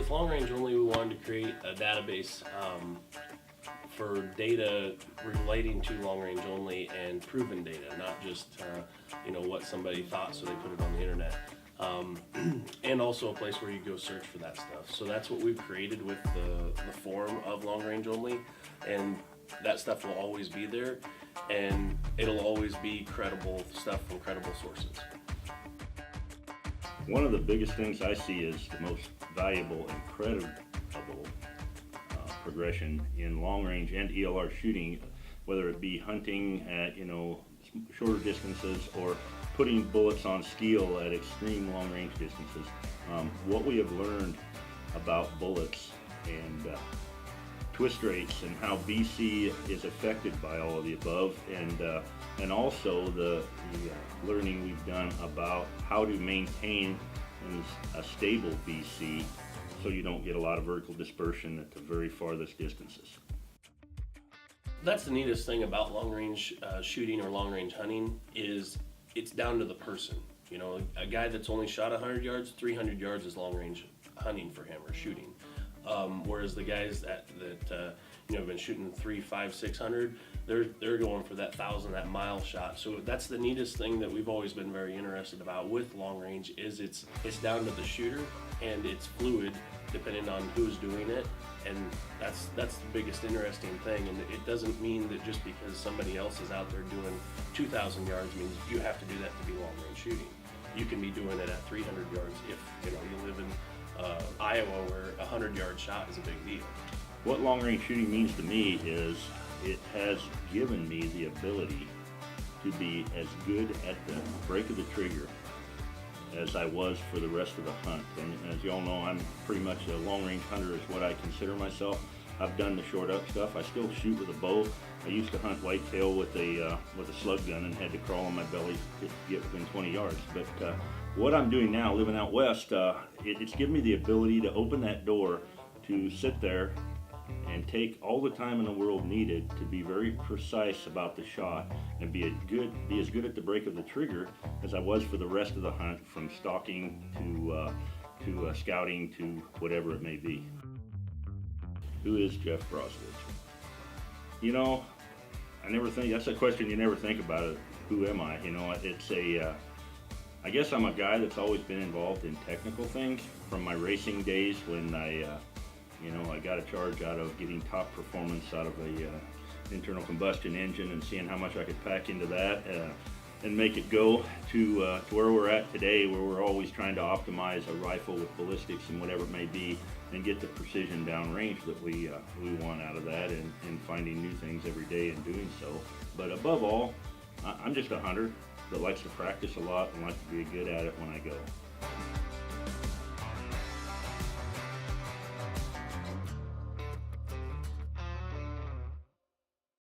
with long range only, we wanted to create a database for data relating to long range only and proven data, not just what somebody thought, so they put it on the internet. And also a place where you go search for that stuff. So that's what we've created with the form of long range only, and that stuff will always be there, and it'll always be credible stuff from credible sources. One of the biggest things I see is the most valuable and credible progression in long range and ELR shooting, whether it be hunting at shorter distances or putting bullets on steel at extreme long range distances. What we have learned about bullets and twist rates and how BC is affected by all of the above, and also the learning we've done about how to maintain a stable BC so you don't get a lot of vertical dispersion at the very farthest distances. That's the neatest thing about long range shooting or long range hunting is it's down to the person. A guy that's only shot 100 yards, 300 yards is long range hunting for him or shooting. Whereas the guys that have been shooting 300, 500, 600, they're going for that 1,000, that mile shot. So that's the neatest thing that we've always been very interested about with long range is it's down to the shooter, and it's fluid depending on who's doing it, and that's the biggest interesting thing. And it doesn't mean that just because somebody else is out there doing 2,000 yards means you have to do that to be long range shooting. You can be doing it at 300 yards if you live in Iowa, where a 100-yard shot is a big deal. What long range shooting means to me is it has given me the ability to be as good at the break of the trigger as I was for the rest of the hunt. And as you all know, I'm pretty much a long range hunter is what I consider myself. I've done the short up stuff. I still shoot with a bow. I used to hunt whitetail with a slug gun and had to crawl on my belly to get within 20 yards. But what I'm doing now, living out west, it's given me the ability to open that door to sit there and take all the time in the world needed to be very precise about the shot and be as good at the break of the trigger as I was for the rest of the hunt, from stalking to scouting to whatever it may be. Who is Jeff Brozovich? I never think, that's a question you never think about it. Who am I? It's I guess I'm a guy that's always been involved in technical things from my racing days when I got a charge out of getting top performance out of a internal combustion engine and seeing how much I could pack into that and make it go to where we're at today, where we're always trying to optimize a rifle with ballistics and whatever it may be and get the precision downrange that we want out of that, and finding new things every day and doing so. But above all, I'm just a hunter that likes to practice a lot and likes to be good at it when I go.